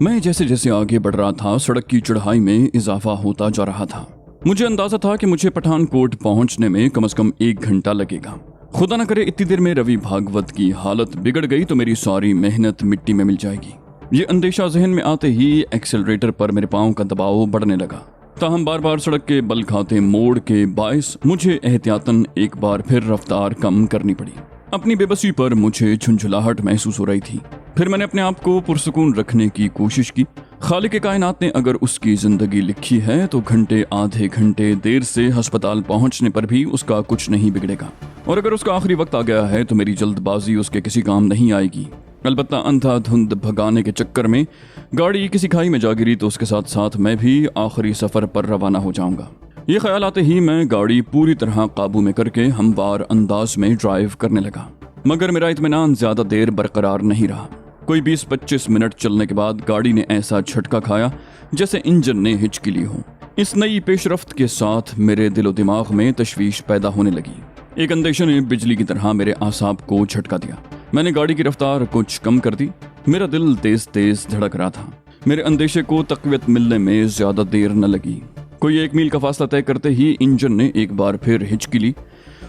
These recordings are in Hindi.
मैं जैसे जैसे आगे बढ़ रहा था, सड़क की चढ़ाई में इजाफा होता जा रहा था। मुझे अंदाजा था कि मुझे पठानकोट पहुंचने में कम से कम 1 घंटा लगेगा। खुदा न करे इतनी देर में रवि भागवत की हालत बिगड़ गई तो मेरी सारी मेहनत मिट्टी में मिल जाएगी। ये अंदेशा जहन में आते ही एक्सेलरेटर पर मेरे पांव का दबाव बढ़ने लगा। ताहम बार बार सड़क के बल खाते मोड़ के बायस मुझे एहतियातन एक बार फिर रफ्तार कम करनी पड़ी। अपनी बेबसी पर मुझे झुंझुलाहट महसूस हो रही थी। फिर मैंने अपने आप को पुरसुकून रखने की कोशिश की। खालिक कायनात ने अगर उसकी जिंदगी लिखी है तो घंटे आधे घंटे देर से अस्पताल पहुंचने पर भी उसका कुछ नहीं बिगड़ेगा, और अगर उसका आखिरी वक्त आ गया है तो मेरी जल्दबाजी उसके किसी काम नहीं आएगी। अलबत्ता अंधाधुंध भगाने के चक्कर में गाड़ी किसी खाई में जा गिरी तो उसके साथ साथ मैं भी आखिरी सफर पर रवाना हो जाऊंगा। ये ख्याल आते ही मैं गाड़ी पूरी तरह काबू में करके हमवार अंदाज में ड्राइव करने लगा, मगर मेरा इत्मीनान ज्यादा देर बरकरार नहीं रहा। कोई 20-25 मिनट चलने के बाद गाड़ी ने ऐसा झटका खाया जैसे इंजन ने हिचकी ली हो। इस नई पेशरफ्त के साथ मेरे दिलो दिमाग में तशवीश पैदा होने लगी। एक अंदेशे ने बिजली की तरह मेरे आसाब को झटका दिया। मैंने गाड़ी की रफ्तार कुछ कम कर दी। मेरा दिल तेज तेज धड़क रहा था। मेरे अंदेशे को तकवीत मिलने में ज्यादा देर न लगी। कोई 1 मील का फासला तय करते ही इंजन ने एक बार फिर हिचकी ली।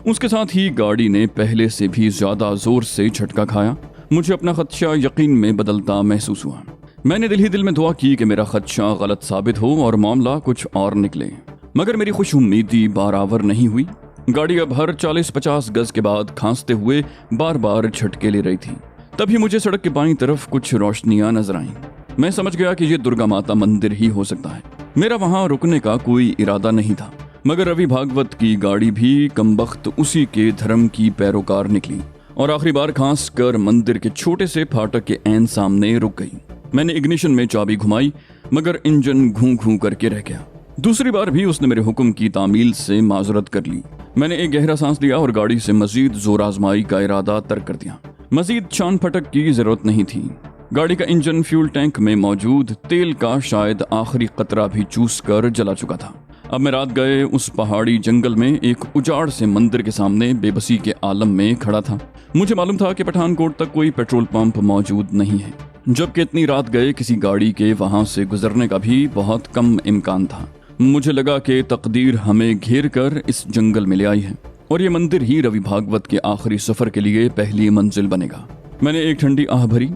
उसके साथ ही गाड़ी ने पहले से भी ज्यादा जोर से झटका खाया। मुझे अपना खदशा यकीन में बदलता महसूस हुआ। मैंने दिल ही दिल में दुआ की कि मेरा खदशा गलत साबित हो और मामला कुछ और निकले, मगर मेरी खुशउम्मीदी बारावर नहीं हुई। गाड़ी अब हर 40-50 गज के बाद खांसते हुए बार बार झटके ले रही थी। तभी मुझे सड़क के बाईं तरफ कुछ रोशनियां नजर आईं। मैं समझ गया कि ये दुर्गा माता मंदिर ही हो सकता है। मेरा वहां रुकने का कोई इरादा नहीं था, मगर रवि भागवत की गाड़ी भी कमबख्त उसी के धर्म की पैरोकार निकली और आखिरी बार खांस कर मंदिर के छोटे से फाटक के ऐन सामने रुक गई। मैंने इग्निशन में चाबी घुमाई, मगर इंजन घूं घूं करके रह गया। दूसरी बार भी उसने मेरे हुक्म की तामील से माजरत कर ली। मैंने एक गहरा सांस लिया और गाड़ी से मजीद जोर आजमाई का इरादा तर्क कर दिया। मजीद छान फटक की जरूरत नहीं थी। गाड़ी का इंजन फ्यूल टैंक में मौजूद तेल का शायद आखिरी कतरा भी चूस कर जला चुका था। अब मैं रात गए उस पहाड़ी जंगल में एक उजाड़ से मंदिर के सामने बेबसी के आलम में खड़ा था। मुझे मालूम था कि पठानकोट तक कोई पेट्रोल पंप मौजूद नहीं है, जबकि इतनी रात गए किसी गाड़ी के वहां से गुजरने का भी बहुत कम इम्कान था। मुझे लगा कि तकदीर हमें घेर कर इस जंगल में ले आई है और ये मंदिर ही रवि भागवत के आखिरी सफर के लिए पहली मंजिल बनेगा। मैंने एक ठंडी आह भरी।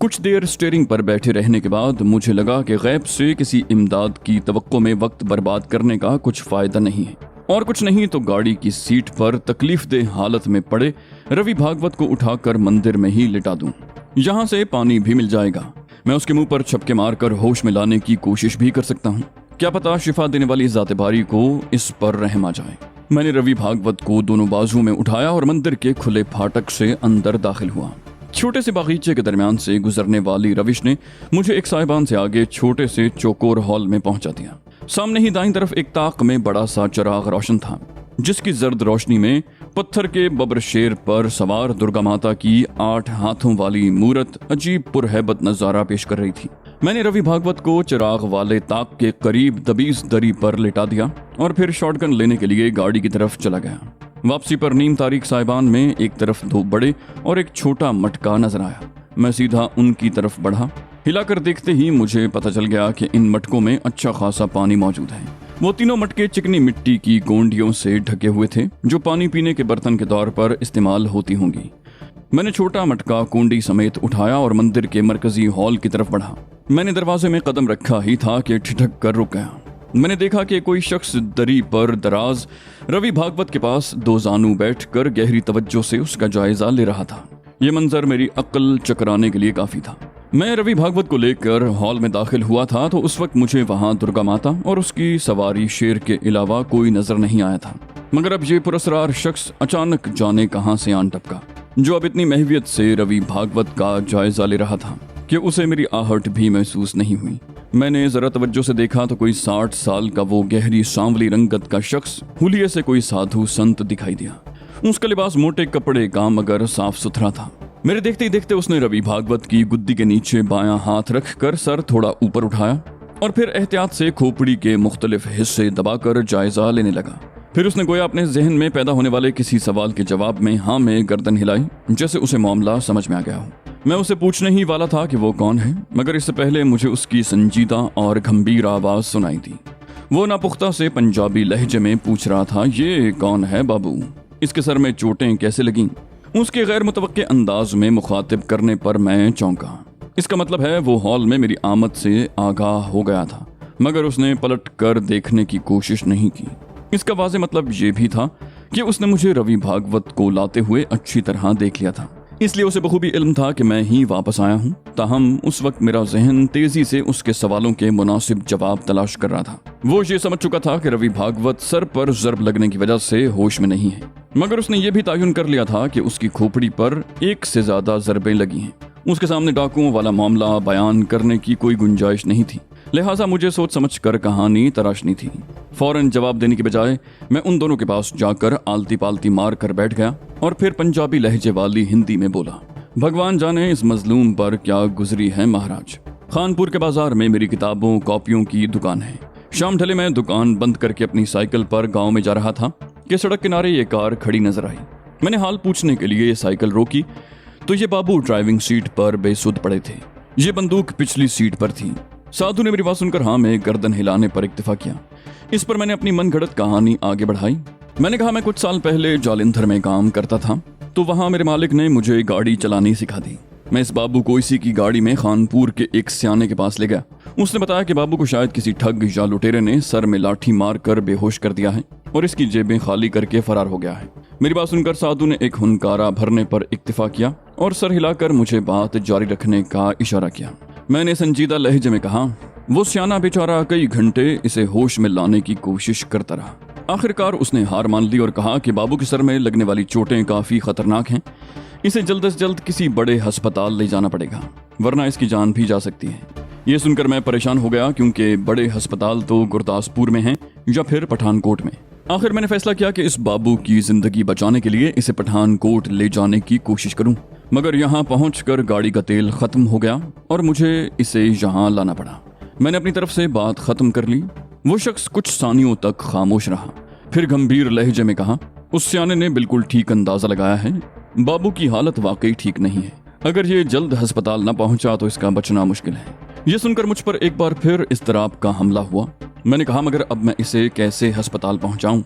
कुछ देर स्टीयरिंग पर बैठे रहने के बाद मुझे लगा कि गैब से किसी इमदाद की तवक्को में वक्त बर्बाद करने का कुछ फायदा नहीं है, और कुछ नहीं तो गाड़ी की सीट पर तकलीफदेह हालत में पड़े रवि भागवत को उठाकर मंदिर में ही लिटा दूं। यहाँ से पानी भी मिल जाएगा। मैं उसके मुंह पर छपके मारकर होश में लाने की कोशिश भी कर सकता हूँ। क्या पता शिफा देने वाली ज़ाते बारी को इस पर रहम आ जाए। मैंने रवि भागवत को दोनों बाजुओं में उठाया और मंदिर के खुले फाटक से अंदर दाखिल हुआ। छोटे से बागीचे के दरमियान से गुजरने वाली रविश ने मुझे एक साहिबान से आगे छोटे से चौकोर हॉल में पहुंचा दिया। सामने ही दाईं तरफ एक ताक में बड़ा सा चिराग रोशन था, जिसकी जर्द रोशनी में पत्थर के बब्र शेर पर सवार दुर्गा माता की 8 हाथों वाली मूरत अजीब पुरहैबत नजारा पेश कर रही थी। मैंने रवि भागवत को चिराग वाले ताक के करीब दबीज दरी पर लिटा दिया और फिर शॉटगन लेने के लिए गाड़ी की तरफ चला गया। वापसी पर नीम तारीख साहिबान में एक तरफ 2 बड़े और एक छोटा मटका नजर आया। मैं सीधा उनकी तरफ बढ़ा। हिलाकर देखते ही मुझे पता चल गया कि इन मटकों में अच्छा खासा पानी मौजूद है। वो तीनों मटके चिकनी मिट्टी की गोंडियों से ढके हुए थे, जो पानी पीने के बर्तन के तौर पर इस्तेमाल होती होंगी। मैंने छोटा मटका कुंडी समेत उठाया और मंदिर के मरकजी हॉल की तरफ बढ़ा। मैंने दरवाजे में कदम रखा ही था कि ठिठक कर रुक गया। मैंने देखा कि कोई शख्स दरी पर दराज रवि भागवत के पास 2 जानू बैठकर गहरी तवज्जो से उसका जायजा ले रहा था। ये मंजर मेरी अक्ल चकराने के लिए काफी था। मैं रवि भागवत को लेकर हॉल में दाखिल हुआ था तो उस वक्त मुझे वहां दुर्गा माता और उसकी सवारी शेर के अलावा कोई नजर नहीं आया था। मगर अब ये पुरस्कार शख्स अचानक जाने कहां से आन टपका, जो अब इतनी महवियत से रवि भागवत का जायजा ले रहा था कि उसे मेरी आहट भी महसूस नहीं हुई। मैंने जरा तवज्जो से देखा तो कोई 60 साल का वो गहरी सांवली रंगत का शख्स हुलिये से कोई साधु संत दिखाई दिया। उसका लिबास मोटे कपड़े का मगर साफ सुथरा था। मेरे देखते ही देखते उसने रवि भागवत की गुद्दी के नीचे बायां हाथ रखकर सर थोड़ा ऊपर उठाया और फिर एहतियात से खोपड़ी के मुख्तलिफ हिस्से दबाकर जायजा लेने लगा। फिर उसने गोया अपने जहन में पैदा होने वाले किसी सवाल के जवाब में हाँ में गर्दन हिलाई, जैसे उसे मामला समझ में आ गया हो। मैं उसे पूछने ही वाला था कि वो कौन है, मगर इससे पहले मुझे उसकी संजीदा और गंभीर आवाज सुनाई दी। वो नापुख्ता से पंजाबी लहजे में पूछ रहा था, ये कौन है बाबू? इसके सर में चोटें कैसे लगीं? उसके गैर मुतवक्के अंदाज में मुखातिब करने पर मैं चौंका। इसका मतलब है वो हॉल में मेरी आमद से आगाह हो गया था, मगर उसने पलट कर देखने की कोशिश नहीं की। इसका वाज़े मतलब ये भी था कि उसने मुझे रवि भागवत को लाते हुए अच्छी तरह देख लिया था, इसलिए उसे बखूबी इल्म था कि मैं ही वापस आया हूँ। ताहम उस वक्त मेरा जहन तेजी से उसके सवालों के मुनासिब जवाब तलाश कर रहा था। वो ये समझ चुका था कि रवि भागवत सर पर जर्ब लगने की वजह से होश में नहीं है, मगर उसने ये भी तयन कर लिया था कि उसकी खोपड़ी पर एक से ज्यादा जरबें लगी हैं। उसके सामने डाकुओं वाला मामला बयान करने की कोई गुंजाइश नहीं थी, लिहाजा मुझे सोच समझ कर कहानी तराशनी थी। फौरन जवाब देने की बजाय मैं उन दोनों के पास जाकर आलती पालती मार कर बैठ गया और फिर पंजाबी लहजे वाली हिंदी में बोला, भगवान जाने इस मजलूम पर क्या गुजरी है महाराज। खानपुर के बाजार में मेरी किताबों कॉपियों की दुकान है। शाम ढले मैं दुकान बंद करके अपनी साइकिल पर गांव में जा रहा था कि सड़क किनारे ये कार खड़ी नजर आई। मैंने हाल पूछने के लिए ये साइकिल रोकी तो ये बाबू ड्राइविंग सीट पर बेसुध पड़े थे। ये बंदूक पिछली सीट पर थी। साधु ने मेरी बात सुनकर हाँ में गर्दन हिलाने पर इक्तफा किया। इस पर मैंने अपनी मनगढ़ंत कहानी आगे बढ़ाई। मैंने कहा, मैं कुछ साल पहले जालंधर में काम करता था, तो वहां मेरे मालिक ने मुझे गाड़ी चलानी सिखा दी। मैं इस बाबू को इसी की गाड़ी में खानपुर के एक सियाने के पास ले गया। उसने बताया कि बाबू को शायद किसी ठग या लुटेरे ने सर में लाठी मार कर बेहोश कर दिया है और इसकी जेबें खाली करके फरार हो गया है। मेरी बात सुनकर साधु ने एक हुनकारा भरने पर इक्तफा किया और सर हिलाकर मुझे बात जारी रखने का इशारा किया। मैंने संजीदा लहजे में कहा, वो सियाना बेचारा कई घंटे इसे होश में लाने की कोशिश करता रहा। आखिरकार उसने हार मान ली और कहा कि बाबू के सर में लगने वाली चोटें काफी खतरनाक हैं, इसे जल्द से जल्द किसी बड़े अस्पताल ले जाना पड़ेगा, वरना इसकी जान भी जा सकती है। ये सुनकर मैं परेशान हो गया, क्योंकि बड़े अस्पताल तो गुरदासपुर में हैं या फिर पठानकोट में। आखिर मैंने फैसला किया कि इस बाबू की जिंदगी बचाने के लिए इसे पठानकोट ले जाने की कोशिश करूं, मगर यहाँ पहुंचकर गाड़ी का तेल खत्म हो गया और मुझे इसे यहाँ लाना पड़ा। मैंने अपनी तरफ से बात खत्म कर ली। वो शख्स कुछ सानियों तक खामोश रहा, फिर गंभीर लहजे में कहा, उस सियाने ने बिल्कुल ठीक अंदाजा लगाया है, बाबू की हालत वाकई ठीक नहीं है। अगर ये जल्द अस्पताल न पहुंचा तो इसका बचना मुश्किल है। ये सुनकर मुझ पर एक बार फिर इस्तराब का हमला हुआ। मैंने कहा, मगर अब मैं इसे कैसे अस्पताल पहुंचाऊं?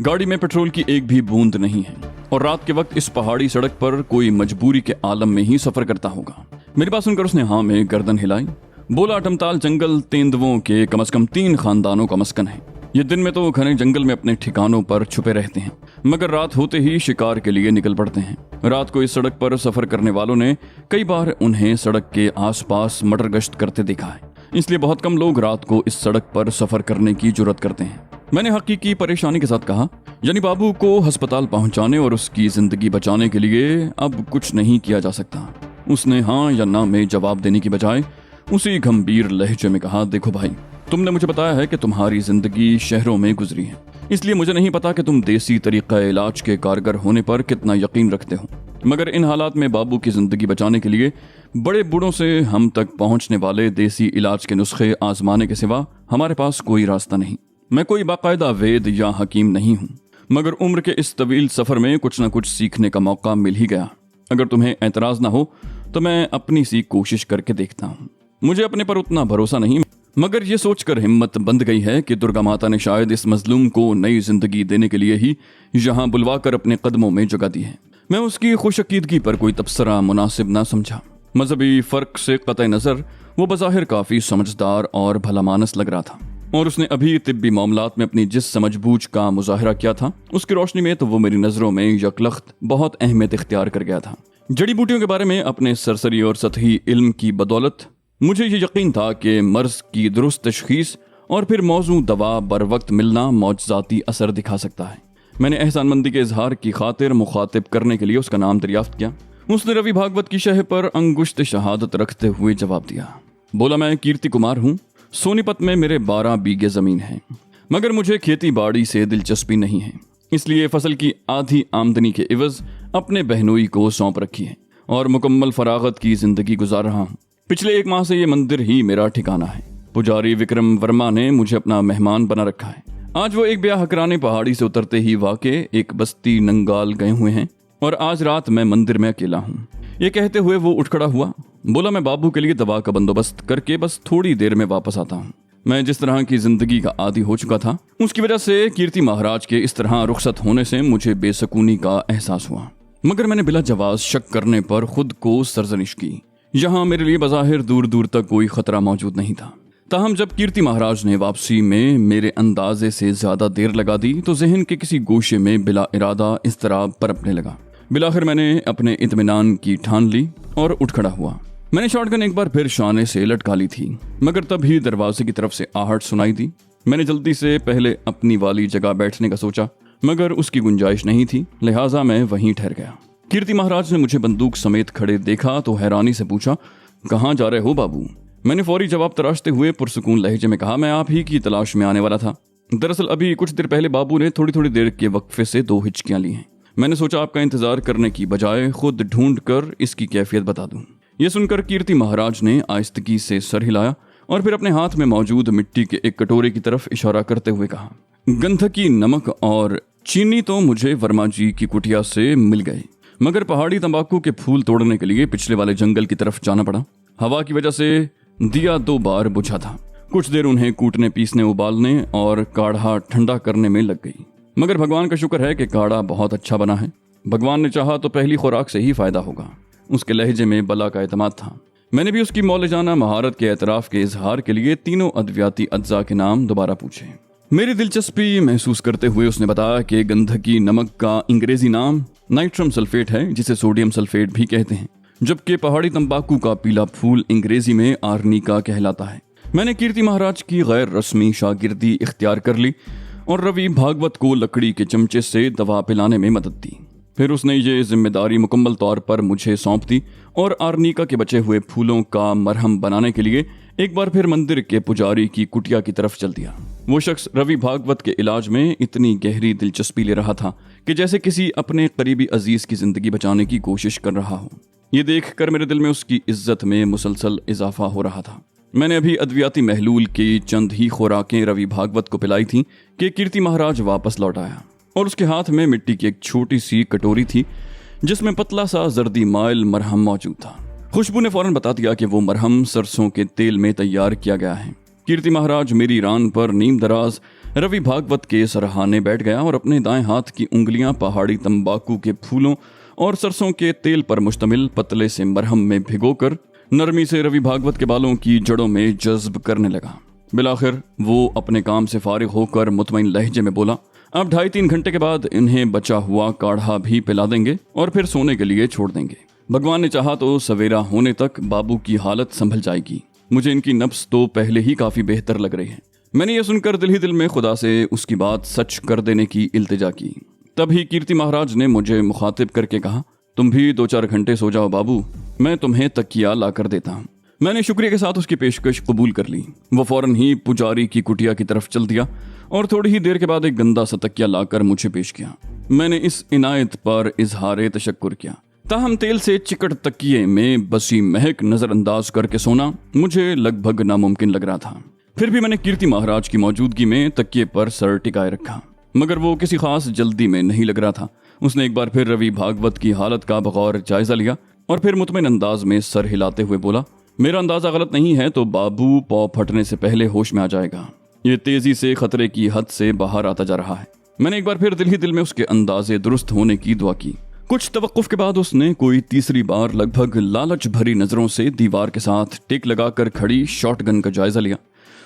गाड़ी में पेट्रोल की एक भी बूंद नहीं है और रात के वक्त इस पहाड़ी सड़क पर कोई मजबूरी के आलम में ही सफर करता होगा। मेरी बात सुनकर उसने हाँ में गर्दन हिलाई। बोला, अटमताल जंगल तेंदुओं के कम से कम 3 खानदानों का मस्कन है। ये दिन में तो घने जंगल में अपने ठिकानों पर छुपे रहते हैं, मगर रात होते ही शिकार के लिए निकल पड़ते हैं। रात को इस सड़क पर सफर करने वालों ने कई बार उन्हें सड़क के आसपास मटर गश्त करते देखा है, इसलिए बहुत कम लोग रात को इस सड़क पर सफर करने की जुर्रत करते हैं। मैंने हकीकी परेशानी के साथ कहा, यानी बाबू को अस्पताल पहुंचाने और उसकी जिंदगी बचाने के लिए अब कुछ नहीं किया जा सकता। उसने हाँ या ना में जवाब देने की बजाय उसी गंभीर लहजे में कहा, देखो भाई, तुमने मुझे बताया है कि तुम्हारी जिंदगी शहरों में गुजरी है, इसलिए मुझे नहीं पता कि तुम देसी तरीका इलाज के कारगर होने पर कितना यकीन रखते हो, मगर इन हालात में बाबू की जिंदगी बचाने के लिए बड़े बूढ़ों से हम तक पहुंचने वाले देसी इलाज के नुस्खे आजमाने के सिवा हमारे पास कोई रास्ता नहीं। मैं कोई बाकायदा वेद या हकीम नहीं हूँ, मगर उम्र के इस तवील सफर में कुछ न कुछ सीखने का मौका मिल ही गया। अगर तुम्हें एतराज ना हो तो मैं अपनी सी कोशिश करके देखता हूँ। मुझे अपने पर उतना भरोसा नहीं, मगर ये सोचकर हिम्मत बंध गई है कि दुर्गा माता ने शायद इस मजलूम को नई जिंदगी देने के लिए ही यहाँ बुलवाकर अपने कदमों में जगह दी है। मैं उसकी खुशअकीदगी पर कोई तबसरा मुनासिब ना समझा। मजहबी फर्क से कतई नजर वो बज़ाहिर काफी समझदार और भलामानस लग रहा था, और उसने अभी तिब्बी मामलात में अपनी जिस समझबूझ का मुजाहिरा किया था उसकी रोशनी में तो वो मेरी नजरों में यकलख्त बहुत अहमियत इख्तियार कर गया था। जड़ी बूटियों के बारे में अपने सरसरी और सतही इल्म की बदौलत मुझे ये यकीन था कि मर्ज की दुरुस्त तशखीस और फिर मौजू दवा बर वक्त मिलना मौजज़ाती असर दिखा सकता है। मैंने एहसानमंदी के इजहार की खातिर मुखातिब करने के लिए उसका नाम दरियाफ्त किया। उसने रवि भागवत की शह पर अंगुश्त शहादत रखते हुए जवाब दिया। बोला, मैं कीर्ति कुमार हूँ, सोनीपत में मेरे 12 बीघे जमीन है, मगर मुझे खेती बाड़ी से दिलचस्पी नहीं है, इसलिए फसल की आधी आमदनी के इवज अपने बहनोई को सौंप रखी है और मुकम्मल फरागत की जिंदगी गुजार रहा हूँ। पिछले 1 माह से ये मंदिर ही मेरा ठिकाना है। पुजारी विक्रम वर्मा ने मुझे अपना मेहमान बना रखा है। आज वो एक ब्याह कराने पहाड़ी से उतरते ही वाके एक बस्ती नंगाल गए हुए हैं और आज रात मैं मंदिर में अकेला हूँ। ये कहते हुए वो उठ खड़ा हुआ। बोला, मैं बाबू के लिए दवा का बंदोबस्त करके बस थोड़ी देर में वापस आता हूँ। मैं जिस तरह की जिंदगी का आदी हो चुका था, उसकी वजह से कीर्ति महाराज के इस तरह रुखसत होने से मुझे बेसकूनी का एहसास हुआ। मगर मैंने बिला जवाब शक करने पर खुद को सरजनिश की। यहाँ मेरे लिए बज़ाहिर दूर दूर तक कोई खतरा मौजूद नहीं था। ताहम जब कीर्ति महाराज ने वापसी में मेरे अंदाजे से ज्यादा देर लगा दी तो जहन के किसी गोशे में बिला इरादा इज़्तिराब पनपने लगा। बिलाखिर मैंने अपने इत्मीनान की ठान ली और उठ खड़ा हुआ। मैंने शॉटगन एक बार फिर शाने से लटका ली थी, मगर तभी दरवाजे की तरफ से आहट सुनाई दी। मैंने जल्दी से पहले अपनी वाली जगह बैठने का सोचा, मगर उसकी गुंजाइश नहीं थी, लिहाजा मैं वहीं ठहर गया। कीर्ति महाराज ने मुझे बंदूक समेत खड़े देखा तो हैरानी से पूछा, कहाँ जा रहे हो बाबू? मैंने फौरी जवाब तराशते हुए पुरसुकून लहजे में कहा, मैं आप ही की तलाश में आने वाला था। दरअसल अभी कुछ देर पहले बाबू ने थोड़ी थोड़ी देर के वक्फे से 2 हिचकियां ली हैं। मैंने सोचा आपका इंतजार करने की बजाय खुद ढूंढ कर इसकी कैफियत बता दूं। यह सुनकर कीर्ति महाराज ने आहिस्तगी से सर हिलाया और फिर अपने हाथ में मौजूद मिट्टी के एक कटोरे की तरफ इशारा करते हुए कहा, गंधकी, नमक और चीनी तो मुझे वर्मा जी की कुटिया से मिल गए, मगर पहाड़ी तंबाकू के फूल तोड़ने के लिए पिछले वाले जंगल की तरफ जाना पड़ा। हवा की वजह से दिया 2 बार बुझा था। कुछ देर उन्हें कूटने, पीसने, उबालने और काढ़ा ठंडा करने में लग गई, मगर भगवान का शुक्र है कि काढ़ा बहुत अच्छा बना है। भगवान ने चाहा तो पहली खुराक से ही फायदा होगा। उसके लहजे में बला का एतमाद था। मैंने भी उसकी मौलिजाना महारत के एतराफ के इजहार के लिए तीनों अद्वियाती अज्जा के नाम दोबारा पूछे। मेरी दिलचस्पी महसूस करते हुए उसने बताया कि गंधकी नमक का अंग्रेजी नाम नाइट्रम सल्फेट है, जिसे सोडियम सल्फेट भी कहते हैं, जबकि पहाड़ी तंबाकू का पीला फूल अंग्रेजी में आर्निका कहलाता है। मैंने कीर्ति महाराज की गैर रस्मी शागिर्दी इख्तियार कर ली और रवि भागवत को लकड़ी के चमचे से दवा पिलाने में मदद दी। फिर उसने ये जिम्मेदारी मुकम्मल तौर पर मुझे सौंप दी और आर्निका के बचे हुए फूलों का मरहम बनाने के लिए एक बार फिर मंदिर के पुजारी की कुटिया की तरफ चल दिया। वो शख्स रवि भागवत के इलाज में इतनी गहरी दिलचस्पी ले रहा था कि जैसे किसी अपने करीबी अजीज की जिंदगी बचाने की कोशिश कर रहा हो। ये देखकर मेरे दिल में उसकी इज्जत में मुसलसल इजाफा हो रहा था। मैंने अभी अद्वियाती महलूल की चंद ही खुराकें रवि भागवत को पिलाई थी कि कीर्ति महाराज वापस लौट आया और उसके हाथ में मिट्टी की एक छोटी सी कटोरी थी जिसमें पतला सा जर्दी माइल मरहम मौजूद था। खुशबू ने फौरन बता दिया कि वो मरहम सरसों के तेल में तैयार किया गया है। कीर्ति महाराज मेरी रान पर नीम दराज रवि भागवत के सरहाने बैठ गया और अपने दाएं हाथ की उंगलियां पहाड़ी तंबाकू के फूलों और सरसों के तेल पर मुश्तमिल पतले से मरहम में भिगोकर नरमी से रवि भागवत के बालों की जड़ों में जज्ब करने लगा। बिलाखिर वो अपने काम से फारिग होकर मुतमईन लहजे में बोला, अब 2.5-3 घंटे के बाद इन्हें बचा हुआ काढ़ा भी पिला देंगे और फिर सोने के लिए छोड़ देंगे। भगवान ने चाहा तो सवेरा होने तक बाबू की हालत संभल जाएगी। मुझे इनकी नफ्स तो पहले ही काफी बेहतर लग रही है। मैंने ये सुनकर दिल ही दिल में खुदा से उसकी बात सच कर देने की इल्तिजा की। तभी कीर्ति महाराज ने मुझे मुखातिब करके कहा, तुम भी 2-4 घंटे सो जाओ बाबू, मैं तुम्हें तकिया ला कर देता हूँ। मैंने शुक्रिया के साथ उसकी पेशकश कबूल कर ली। वो फौरन ही पुजारी की कुटिया की तरफ चल दिया और थोड़ी ही देर के बाद एक गंदा सा तकिया लाकर मुझे पेश किया। मैंने इस इनायत पर इजहार तशक्कुर किया। ताहम तेल से चिकट तकिए में बसी महक नजरअंदाज करके सोना मुझे लगभग नामुमकिन लग रहा था। फिर भी मैंने कीर्ति महाराज की मौजूदगी में तकिए पर सर टिकाए रखा, मगर वो किसी खास जल्दी में नहीं लग रहा था। उसने एक बार फिर रवि भागवत की हालत का बगौर जायजा लिया और फिर मुतमईन अंदाज में सर हिलाते हुए बोला, मेरा अंदाजा गलत नहीं है तो बाबू पौ फटने से पहले होश में आ जाएगा। ये तेजी से खतरे की हद से बाहर आता जा रहा है। मैंने एक बार फिर दिल ही दिल में उसके अंदाजे दुरुस्त होने की दुआ की। कुछ तवक्कुफ के बाद उसने कोई तीसरी बार लगभग लालच भरी नजरों से दीवार के साथ टिक लगाकर खड़ी शॉटगन का जायजा लिया।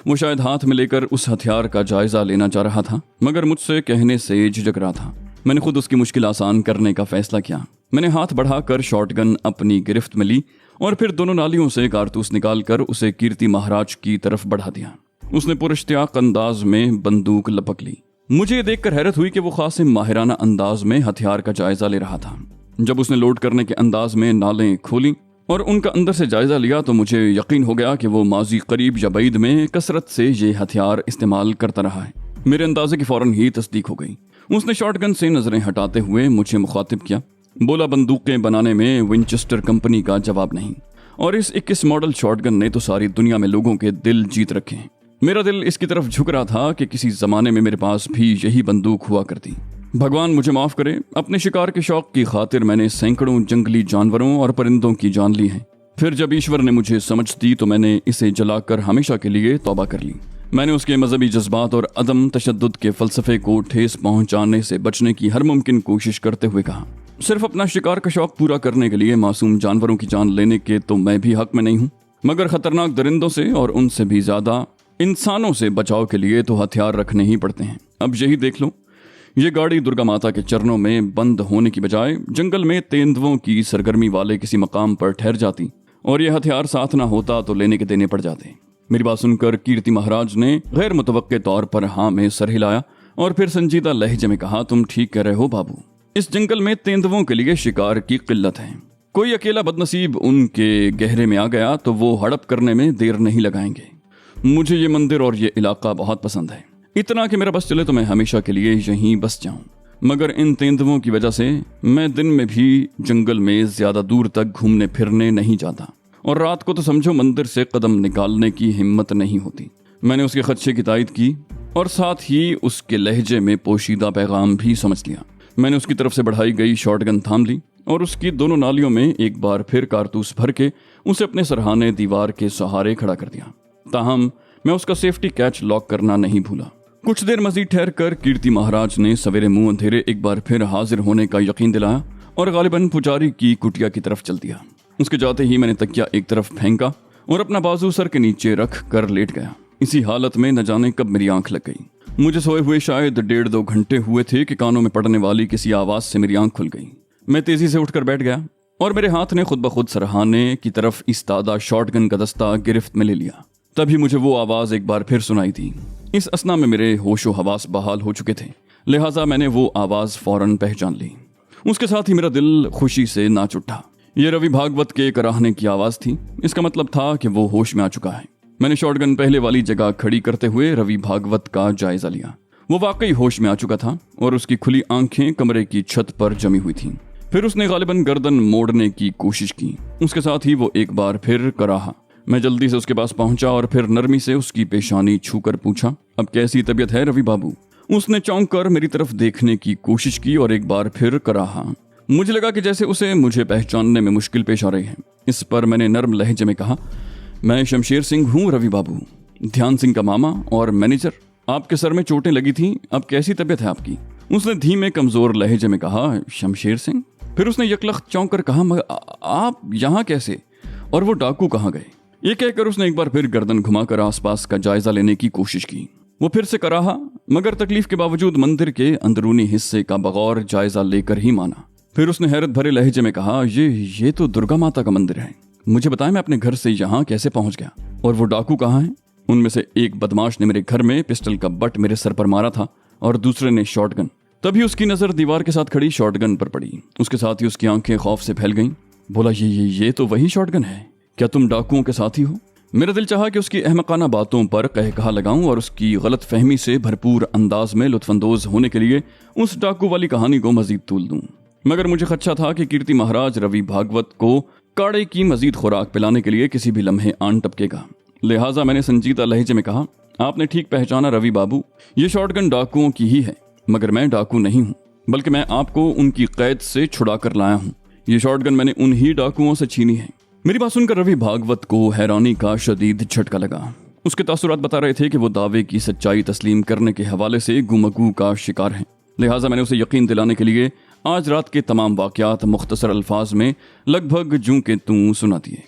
वो शायद हाथ में लेकर उस हथियार का जायजा लेना चाह रहा था, मगर मुझसे कहने से झिझक रहा था। मैंने खुद उसकी मुश्किल आसान करने का फैसला किया। मैंने हाथ बढ़ाकर शॉटगन अपनी गिरफ्त में ली और फिर दोनों नालियों से कारतूस निकालकर उसे कीर्ति महाराज की तरफ बढ़ा दिया। उसने पुरश्तियाक अंदाज में बंदूक लपक ली। मुझे देखकर हैरत हुई कि वो खासे माहिराना अंदाज में हथियार का जायजा ले रहा था। जब उसने लोड करने के अंदाज में नालें खोली और उनका अंदर से जायजा लिया तो मुझे यकीन हो गया कि वो माजी करीब या बैद में कसरत से ये हथियार इस्तेमाल करता रहा है। मेरे अंदाजे की फौरन ही तस्दीक हो गई। उसने शॉटगन से नजरें हटाते हुए मुझे मुखातिब किया। बोला, बंदूकें बनाने में विंचेस्टर कंपनी का जवाब नहीं, और इस 21 मॉडल शॉटगन ने तो सारी दुनिया में लोगों के दिल जीत रखे हैं। मेरा दिल इसकी तरफ झुक रहा था कि किसी जमाने में मेरे पास भी यही बंदूक हुआ करती। भगवान मुझे माफ़ करे, अपने शिकार के शौक की खातिर मैंने सैकड़ों जंगली जानवरों और परिंदों की जान ली है। फिर जब ईश्वर ने मुझे समझ दी तो मैंने इसे जलाकर हमेशा के लिए तौबा कर ली। मैंने उसके मजहबी जज्बात और अदम तशद्दुद के फ़लसफ़े को ठेस पहुंचाने से बचने की हर मुमकिन कोशिश करते हुए कहा, सिर्फ अपना शिकार का शौक पूरा करने के लिए मासूम जानवरों की जान लेने के तो मैं भी हक में नहीं हूँ, मगर खतरनाक दरिंदों से और उनसे भी ज़्यादा इंसानों से बचाव के लिए तो हथियार रखने ही पड़ते हैं। अब यही देख लो, ये गाड़ी दुर्गा माता के चरणों में बंद होने की बजाय जंगल में तेंदुओं की सरगर्मी वाले किसी मकाम पर ठहर जाती और ये हथियार साथ ना होता तो लेने के देने पड़ जाते। मेरी बात सुनकर कीर्ति महाराज ने गैर मुतवक्के तौर पर हाँ में सर हिलाया और फिर संजीदा लहजे में कहा, तुम ठीक कह रहे हो बाबू, इस जंगल में तेंदुओं के लिए शिकार की किल्लत है। कोई अकेला बदनसीब उनके गहरे में आ गया तो वो हड़प करने में देर नहीं लगाएंगे। मुझे ये मंदिर और ये इलाका बहुत पसंद है, इतना कि मेरा बस चले तो मैं हमेशा के लिए यहीं बस जाऊं, मगर इन तेंदुओं की वजह से मैं दिन में भी जंगल में ज्यादा दूर तक घूमने फिरने नहीं जाता और रात को तो समझो मंदिर से कदम निकालने की हिम्मत नहीं होती। मैंने उसके खदशे की तायद की और साथ ही उसके लहजे में पोशीदा पैगाम भी समझ लिया। मैंने उसकी तरफ से बढ़ाई गई शॉटगन थाम ली और उसकी दोनों नालियों में एक बार फिर कारतूस भर के उसे अपने सरहाने दीवार के सहारे खड़ा कर दिया। ताहम मैं उसका सेफ्टी कैच लॉक करना नहीं भूला। कुछ देर मजीद ठहर कर कीर्ति महाराज ने सवेरे मुंह अंधेरे एक बार फिर हाजिर होने का यकीन दिलाया और गालिबन पुजारी की कुटिया की तरफ चल दिया। उसके जाते ही मैंने तकिया एक तरफ फेंका और अपना बाजू सर के नीचे रख कर लेट गया। इसी हालत में न जाने कब मेरी आंख लग गई। मुझे सोए हुए शायद 1.5-2 घंटे हुए थे कि कानों में पड़ने वाली किसी आवाज से मेरी आंख खुल गई। मैं तेजी से उठकर बैठ गया और मेरे हाथ ने खुद ब खुद सरहाने की तरफ इस्तादा शॉटगन का दस्ता गिरफ्त में ले लिया। तभी मुझे वो आवाज एक बार फिर सुनाई दी। इस असना में मेरे होशो हवास बहाल हो चुके थे, लिहाजा मैंने वो आवाज फौरन पहचान ली। उसके साथ ही मेरा दिल खुशी से नाच उठा। ये रवि भागवत के कराहने की आवाज थी। इसका मतलब था कि वो होश में आ चुका है। मैंने शॉटगन पहले वाली जगह खड़ी करते हुए रवि भागवत का जायजा लिया। वो वाकई होश में आ चुका था और उसकी खुली आंखें कमरे की छत पर जमी हुई थीं। फिर उसने गालिबन गर्दन मोड़ने की कोशिश की। उसके साथ ही वो एक बार फिर कराहा। मैं जल्दी से उसके पास पहुंचा और फिर नरमी से उसकी पेशानी छूकर पूछा, अब कैसी तबीयत है रवि बाबू? उसने चौंक कर मेरी तरफ देखने की कोशिश की और एक बार फिर कराहा। मुझे लगा कि जैसे उसे मुझे पहचानने में मुश्किल पेश आ रही है। इस पर मैंने नर्म लहजे में कहा, मैं शमशेर सिंह हूँ रवि बाबू, ध्यान सिंह का मामा और मैनेजर। आपके सर में चोटें लगी थी, अब कैसी तबीयत है आपकी? उसने धीमे कमजोर लहजे में कहा, शमशेर सिंह? फिर उसने यकलख्त चौंक कर कहा, मगर आप यहाँ कैसे? और वो डाकू कहाँ गए? ये कहकर उसने एक बार फिर गर्दन घुमाकर आसपास का जायजा लेने की कोशिश की। वो फिर से कराहा, मगर तकलीफ के बावजूद मंदिर के अंदरूनी हिस्से का बगौर जायजा लेकर ही माना। फिर उसने हैरत भरे लहजे में कहा, ये तो दुर्गा माता का मंदिर है। मुझे बताएं मैं अपने घर से यहाँ कैसे पहुंच गया? और वो डाकू कहाँ हैं? उनमें से एक बदमाश ने मेरे घर में पिस्टल का बट मेरे सर पर मारा था और दूसरे ने शॉटगन। तभी उसकी नजर दीवार के साथ खड़ी शॉटगन पर पड़ी। उसके साथ ही उसकी आंखें खौफ से फैल गईं। बोला, ये तो वही शॉटगन है। क्या तुम डाकुओं के साथी हो? मेरा दिल चाहा कि उसकी अहमकाना बातों पर कहकहा लगाऊं और उसकी गलत फहमी से भरपूर अंदाज में लुत्फानंदोज होने के लिए उस डाकू वाली कहानी को मजीद तूल दूं, मगर मुझे खदशा था कि कीर्ति महाराज रवि भागवत को काढ़े की मजीद खुराक पिलाने के लिए किसी भी लम्हे आन टपकेगा। लिहाजा मैंने संजीदा लहजे में कहा, आपने ठीक पहचाना रवि बाबू, ये शॉटगन डाकुओं की ही है, मगर मैं डाकू नहीं हूँ, बल्कि मैं आपको उनकी कैद से छुड़ा कर लाया हूँ। ये शॉटगन मैंने उन्हीं डाकुओं से छीनी है। मेरी बात सुनकर रवि भागवत को हैरानी का शदीद झटका लगा। उसके तासुरात बता रहे थे कि वो दावे की सच्चाई तस्लीम करने के हवाले से गुमगू का शिकार है। लिहाजा मैंने उसे यकीन दिलाने के लिए आज रात के तमाम वाकयात मुख्तसर अल्फाज में लगभग जूं के तूं सुना दिए।